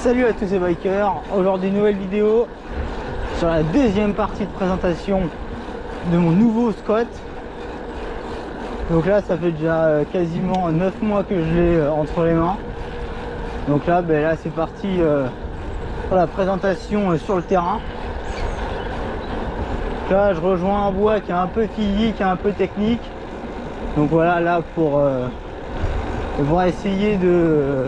Salut à tous les bikers, aujourd'hui nouvelle vidéo sur la deuxième partie de présentation de mon nouveau Scott. Donc là ça fait déjà quasiment 9 mois que je l'ai entre les mains. Donc là, là c'est parti pour la présentation sur le terrain. Donc là je rejoins un bois qui est un peu physique, un peu technique. Donc voilà, là pour essayer de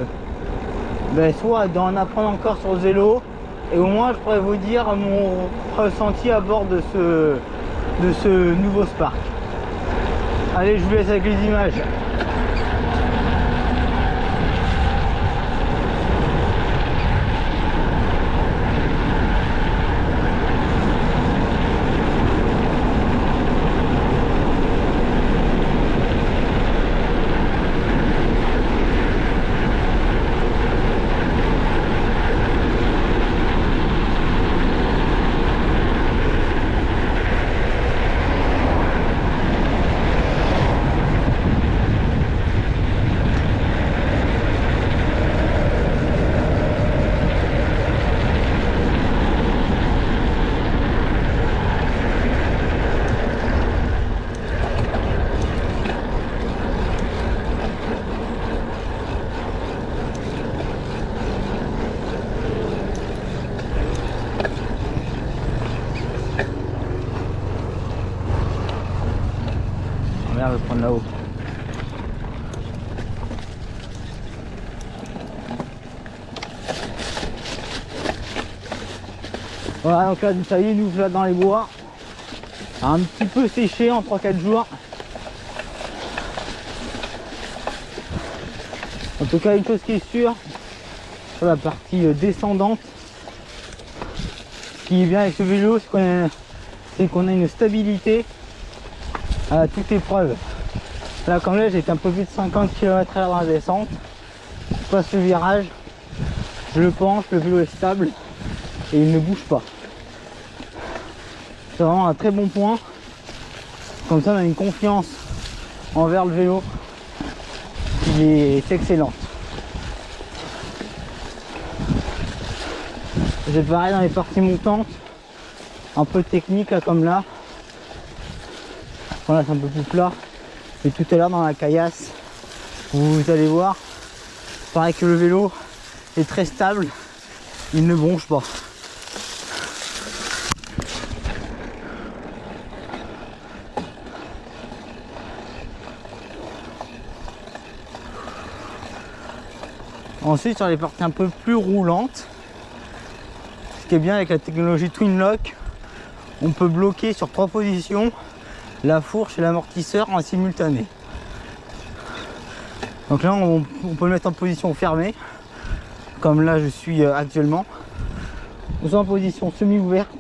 soit d'en apprendre encore sur le vélo, et au moins je pourrais vous dire mon ressenti à bord de ce nouveau Spark. Allez, je vous laisse avec les images. Merde, je vais prendre là-haut. Voilà, donc là ça y est, nous là dans les bois. Un petit peu séché en 3-4 jours. En tout cas, une chose qui est sûre, sur la partie descendante, ce qui est bien avec ce vélo, c'est qu'on a une stabilité à toute épreuve. Là, comme là, j'étais un peu plus de 50 km/h dans la descente. Je passe le virage, je le penche, le vélo est stable et il ne bouge pas. C'est vraiment un très bon point. Comme ça, on a une confiance envers le vélo qui est excellente. J'ai pareil dans les parties montantes, un peu technique là, comme là. Voilà, c'est un peu plus plat. Et tout à l'heure dans la caillasse, vous allez voir, pareil que le vélo est très stable, il ne bronche pas. Ensuite, sur les parties un peu plus roulantes, ce qui est bien avec la technologie Twin Lock, on peut bloquer sur 3 positions la fourche et l'amortisseur en simultané. Donc là on peut le mettre en position fermée, comme là je suis actuellement, ou soit en position semi-ouverte,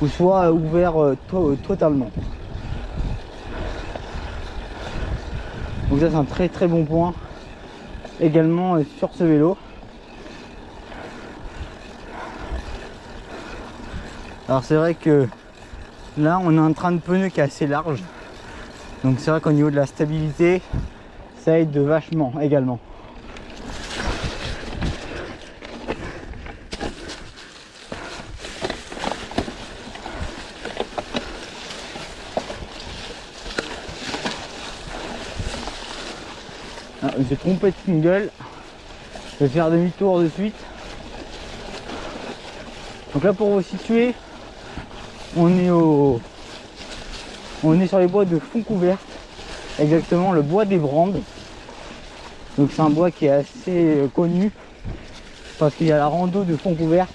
ou soit ouvert totalement. Donc ça c'est un très très bon point également sur ce vélo. Alors c'est vrai que là on a un train de pneu qui est assez large, donc c'est vrai qu'au niveau de la stabilité ça aide vachement également. Ah, j'ai trompé de single, je vais faire demi-tour de suite. Donc là, pour vous situer, on est sur les bois de Foncouverte, exactement le bois des Brandes. Donc c'est un bois qui est assez connu parce qu'il y a la rando de Foncouverte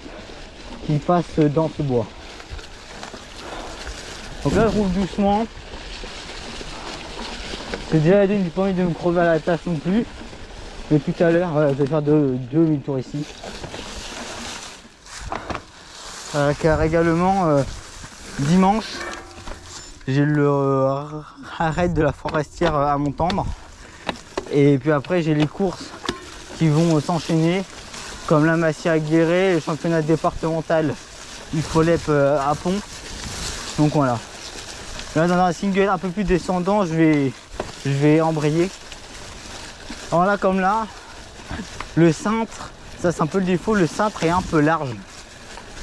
qui passe dans ce bois. Donc là je roule doucement. C'est déjà j'ai pas envie de me crever à la tâche non plus. Mais tout à l'heure je vais faire deux demi-tours ici. Car également dimanche j'ai le raid de la forestière à Montendre, et puis après j'ai les courses qui vont s'enchaîner comme la Massière Guéret, le championnat départemental du Folep à Pont. Donc voilà, là dans un single un peu plus descendant je vais embrayer. Alors là comme là, le cintre Ça c'est un peu le défaut, le cintre est un peu large.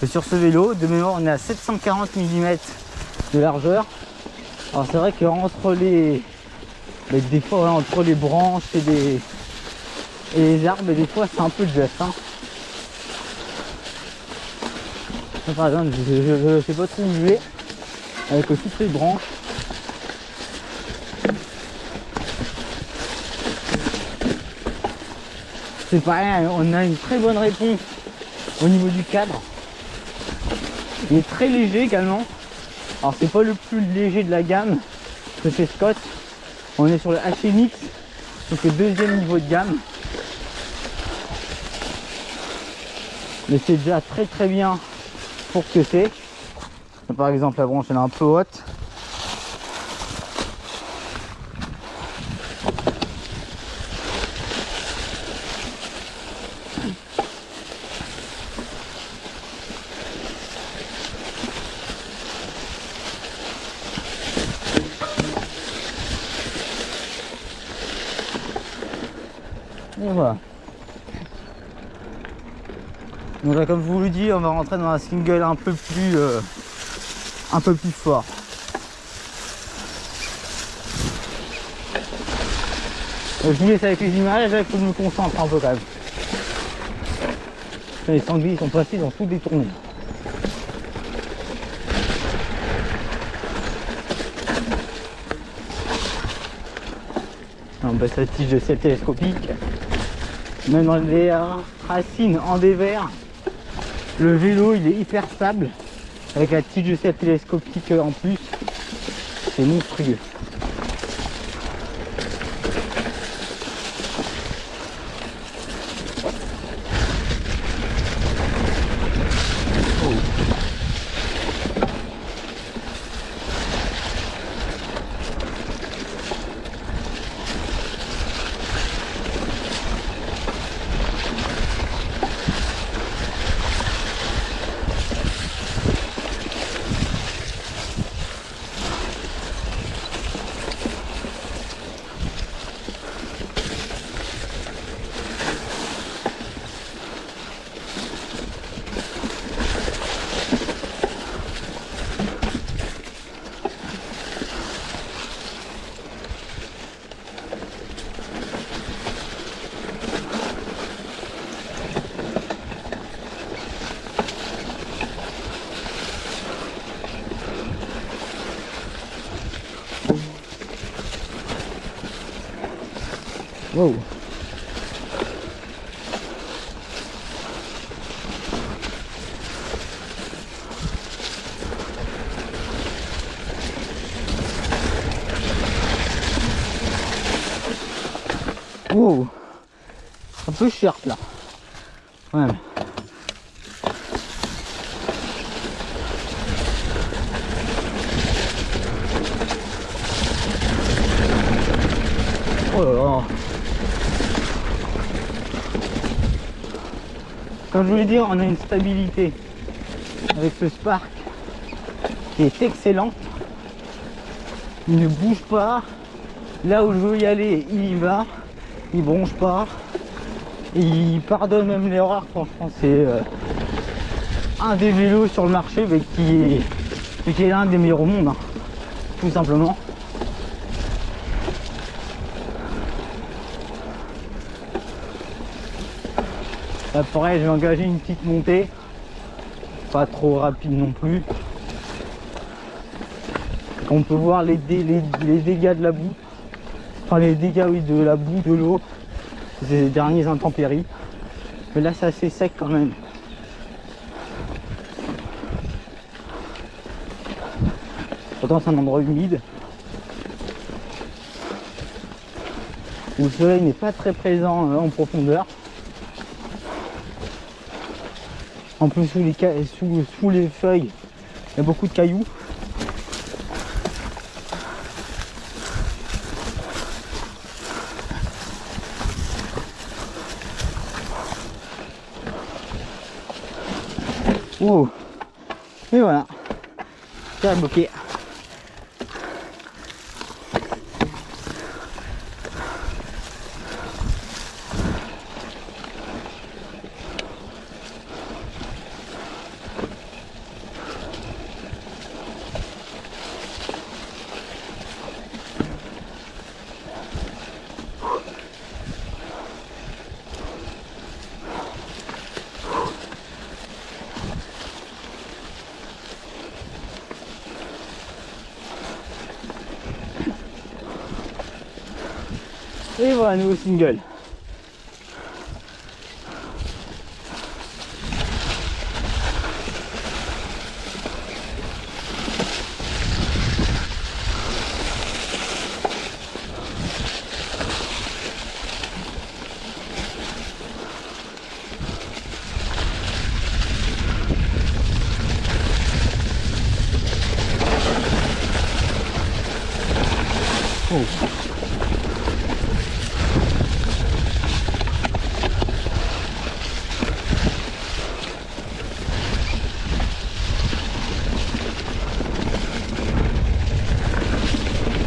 Et sur ce vélo, de mémoire on est à 740 mm de largeur. Alors c'est vrai qu'entre des fois entre les branches et les arbres, et des fois c'est un peu juste. Hein. Là, par exemple, je sais pas trop où je vais avec toutes les branches. C'est pareil, on a une très bonne réponse au niveau du cadre. Il est très léger également. Alors c'est pas le plus léger de la gamme que chez Scott. On est sur le HMX, donc le deuxième niveau de gamme. Mais c'est déjà très très bien pour ce que c'est. Par exemple la branche elle est un peu haute. Et voilà. Donc là, comme je vous le dis, on va rentrer dans un single un peu plus fort. Je vous laisse avec les images, là il faut que je me concentre un peu quand même. Les sangliers sont passés dans tout détourné. On baisse la tige de ciel télescopique. Même dans les racines en dévers, le vélo il est hyper stable. Avec la tige de ciel télescopique en plus, c'est monstrueux. Wow. Wow. Un peu cher là. Ouais. Oh là là. Comme je voulais dire, on a une stabilité avec ce Spark qui est excellente. Il ne bouge pas. Là où je veux y aller, il y va. Il bronche pas. Il pardonne même l'erreur. Franchement, c'est un des vélos sur le marché mais qui est l'un des meilleurs au monde. Hein, tout simplement. Là, pareil, je vais engager une petite montée. Pas trop rapide non plus. On peut voir les dégâts de la boue. Enfin les dégâts oui, de la boue, de l'eau. C'est les derniers intempéries. Mais là c'est assez sec quand même. Pourtant c'est un endroit humide. Où le soleil n'est pas très présent en profondeur. En plus sous les feuilles, il y a beaucoup de cailloux. Wow. Et voilà, c'est bloqué. Et voilà, nouveau single. Oh.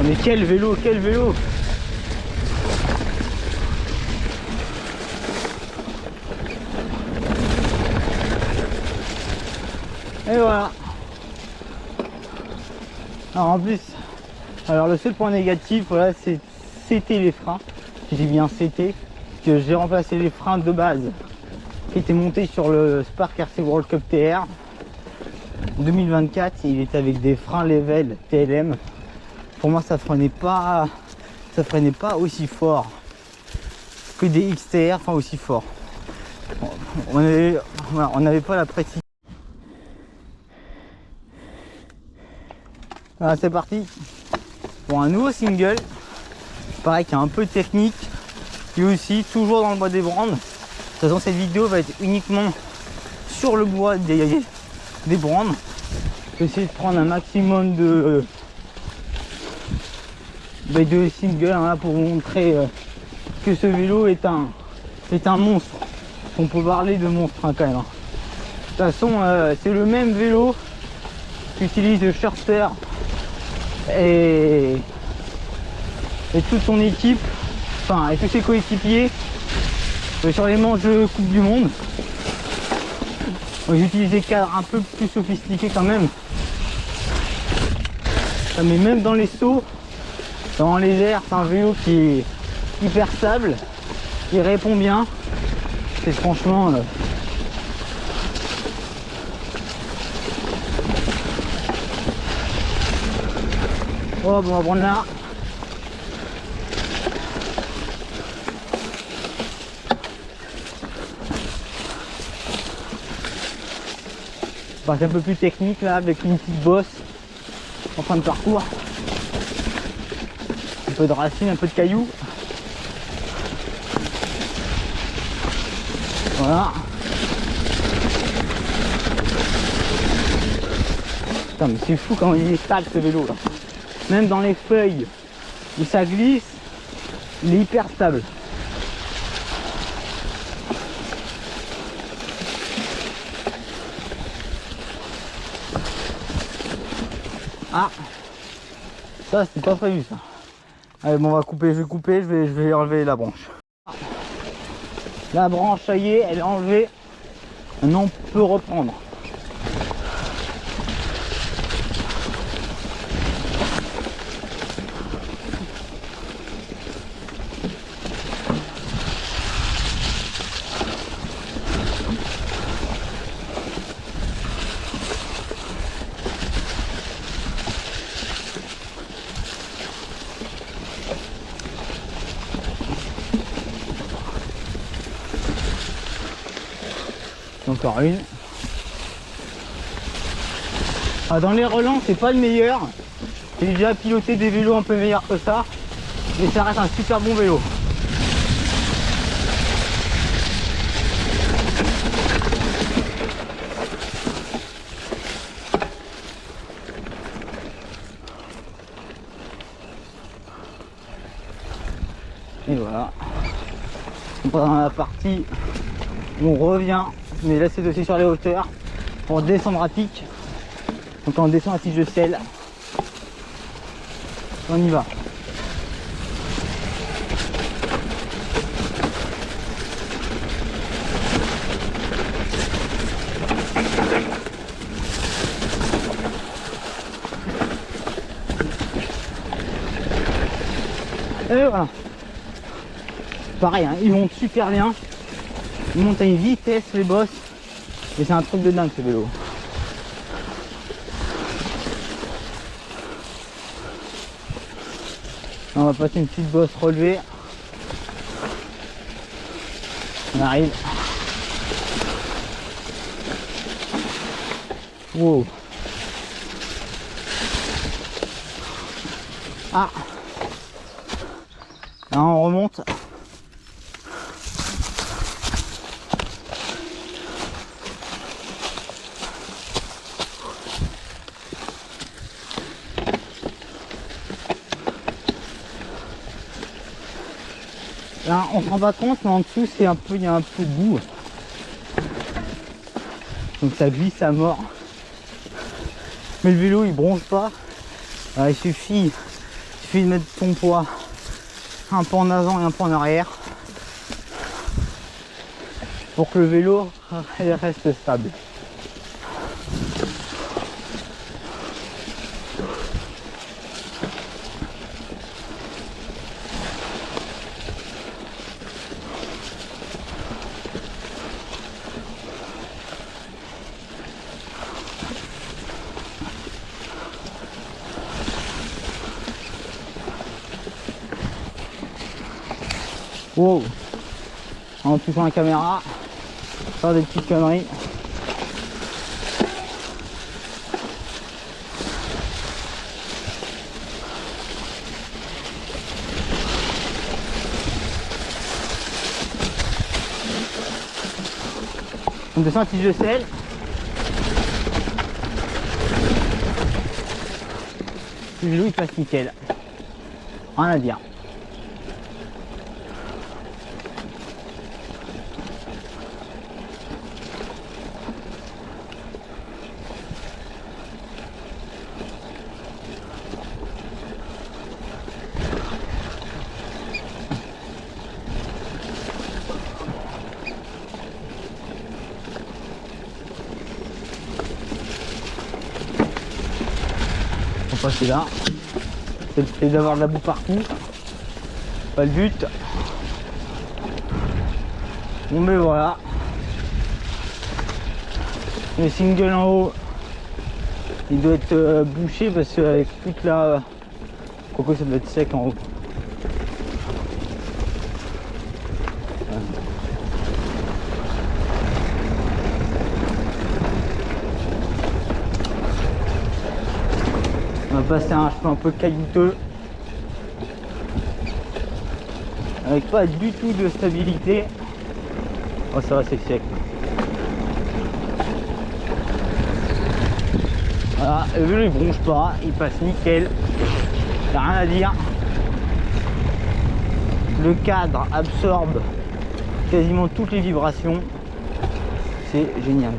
Mais quel vélo, quel vélo! Et voilà. Alors en plus, alors le seul point négatif, voilà, c'était les freins. J'ai bien c'était que j'ai remplacé les freins de base qui étaient montés sur le Spark RC World Cup TR 2024. Il était avec des freins level TLM. Pour moi, ça freinait pas aussi fort que des XTR, enfin aussi fort. On n'avait pas la précision. Voilà, c'est parti pour un nouveau single, pareil, qui est un peu technique, et aussi toujours dans le bois des brandes. De toute façon, cette vidéo va être uniquement sur le bois des brandes. Je vais essayer de prendre un maximum de singles hein, pour vous montrer que ce vélo est un monstre. On peut parler de monstre hein, quand même. De toute façon, c'est le même vélo qu'utilise Schurter et toute son équipe, enfin et tous ses coéquipiers sur les manches de Coupe du Monde. J'utilise des cadres un peu plus sophistiqués quand même. Mais même dans les sauts, dans les airs, c'est un vélo qui est hyper stable, il répond bien. C'est franchement oh, bon, on va prendre là. On passe un peu plus technique là avec une petite bosse en fin de parcours. Un peu de racines, un peu de cailloux. Voilà. Putain, mais c'est fou quand il est stable ce vélo là. Même dans les feuilles où ça glisse, il est hyper stable. Ah, ça c'était pas prévu ça. Allez bon, on va couper, je vais couper, je vais enlever la branche. La branche, ça y est, elle est enlevée. Maintenant on peut reprendre. Encore une. Ah, dans les relents, c'est pas le meilleur. J'ai déjà piloté des vélos un peu meilleurs que ça, mais ça reste un super bon vélo. Et voilà. On passe dans la partie où on revient, mais là c'est aussi sur les hauteurs pour descendre à pic. Donc on descend à tige de sel. On y va. Et voilà. Pareil, hein, ils montent super bien. Ils montent à une vitesse les bosses. Et c'est un truc de dingue ce vélo. On va passer une petite bosse relevée. On arrive. Wow. Ah. Là on remonte. Là, on se rend pas compte, mais en dessous, c'est un peu, il y a un peu de boue. Donc ça glisse à mort. Mais le vélo, il bronche pas. Alors, il suffit de mettre ton poids un peu en avant et un peu en arrière pour que le vélo reste stable. Wow. En touchant la caméra, faire des petites conneries. On descend un petit de sel. Le vélo il passe nickel. Rien à dire. Passer là, c'est d'avoir de la boue partout, pas le but. Bon mais voilà, le single en haut il doit être bouché parce qu'avec toute la coco ça doit être sec en haut. On va passer un chemin un peu caillouteux avec pas du tout de stabilité. Oh ça va, c'est sec. Voilà, le vélo il bronche pas, il passe nickel, y a rien à dire. Le cadre absorbe quasiment toutes les vibrations, c'est génial.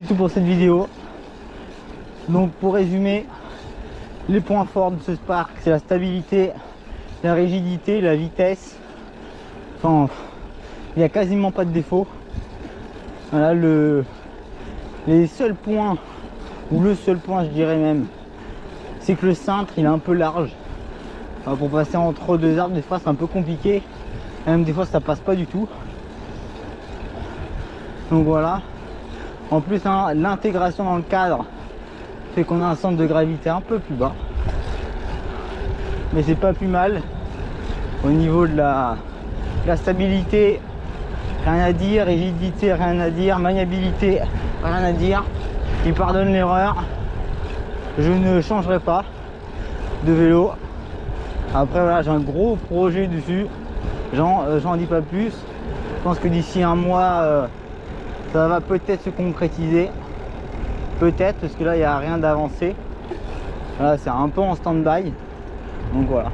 C'est tout pour cette vidéo. Donc pour résumer, les points forts de ce Spark, c'est la stabilité, la rigidité, la vitesse. Enfin, il n'y a quasiment pas de défaut. Voilà les seuls points, ou le seul point je dirais même, c'est que le cintre il est un peu large. Alors, pour passer entre deux arbres, des fois c'est un peu compliqué. Et même des fois ça passe pas du tout. Donc voilà. En plus hein, l'intégration dans le cadre fait qu'on a un centre de gravité un peu plus bas. Mais c'est pas plus mal. Au niveau de la stabilité, rien à dire, rigidité, rien à dire, maniabilité, rien à dire. Il pardonne l'erreur. Je ne changerai pas de vélo. Après voilà, j'ai un gros projet dessus. J'en dis pas plus. Je pense que d'ici un mois, ça va peut-être se concrétiser. Peut-être, parce que là, il n'y a rien d'avancé. Voilà, c'est un peu en stand-by. Donc voilà.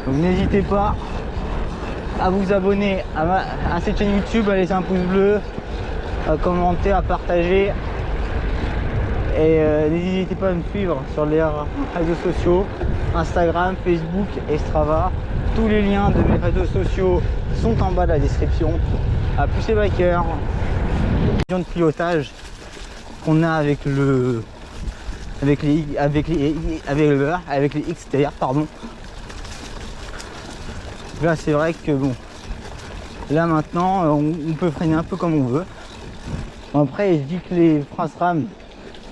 Donc n'hésitez pas à vous abonner à cette chaîne YouTube, à laisser un pouce bleu, à commenter, à partager. Et n'hésitez pas à me suivre sur les réseaux sociaux, Instagram, Facebook et Strava. Tous les liens de mes réseaux sociaux sont en bas de la description. À plus les bikers. De pilotage qu'on a avec le avec les XTR, pardon. Là c'est vrai que bon, là maintenant on peut freiner un peu comme on veut. Après je dis que les freins SRAM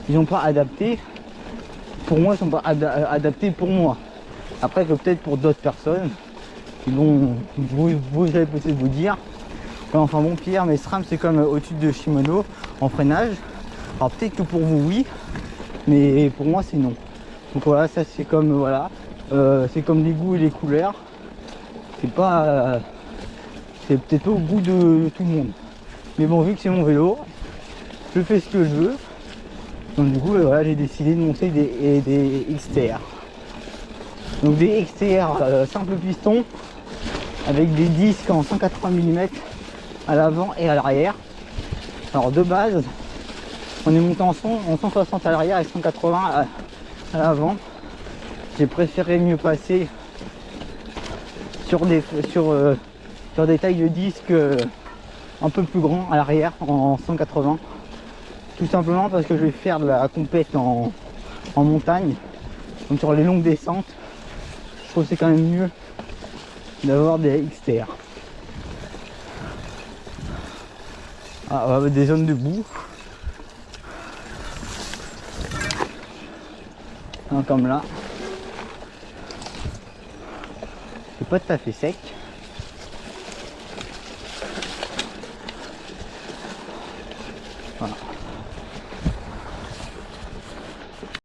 ils sont pas adaptés pour moi, ils sont pas adaptés pour moi. Après que peut-être pour d'autres personnes ils vont vous allez peut-être vous dire enfin bon Pierre, mais SRAM c'est comme au-dessus de Shimano en freinage. Alors peut-être que pour vous oui, mais pour moi c'est non. Donc voilà, ça c'est comme voilà, c'est comme les goûts et les couleurs. C'est pas, c'est peut-être pas au goût de tout le monde. Mais bon, vu que c'est mon vélo, je fais ce que je veux. Donc du coup voilà, j'ai décidé de monter des XTR. Donc des XTR simple piston avec des disques en 180 mm à l'avant et à l'arrière. Alors de base on est monté en 160 à l'arrière et 180 à l'avant. J'ai préféré mieux passer sur des tailles de disques un peu plus grands à l'arrière en 180, tout simplement parce que je vais faire de la compète en montagne, donc sur les longues descentes je trouve que c'est quand même mieux d'avoir des XTR. Ah, on va avoir des zones de boue. Comme là, c'est pas tout à fait sec.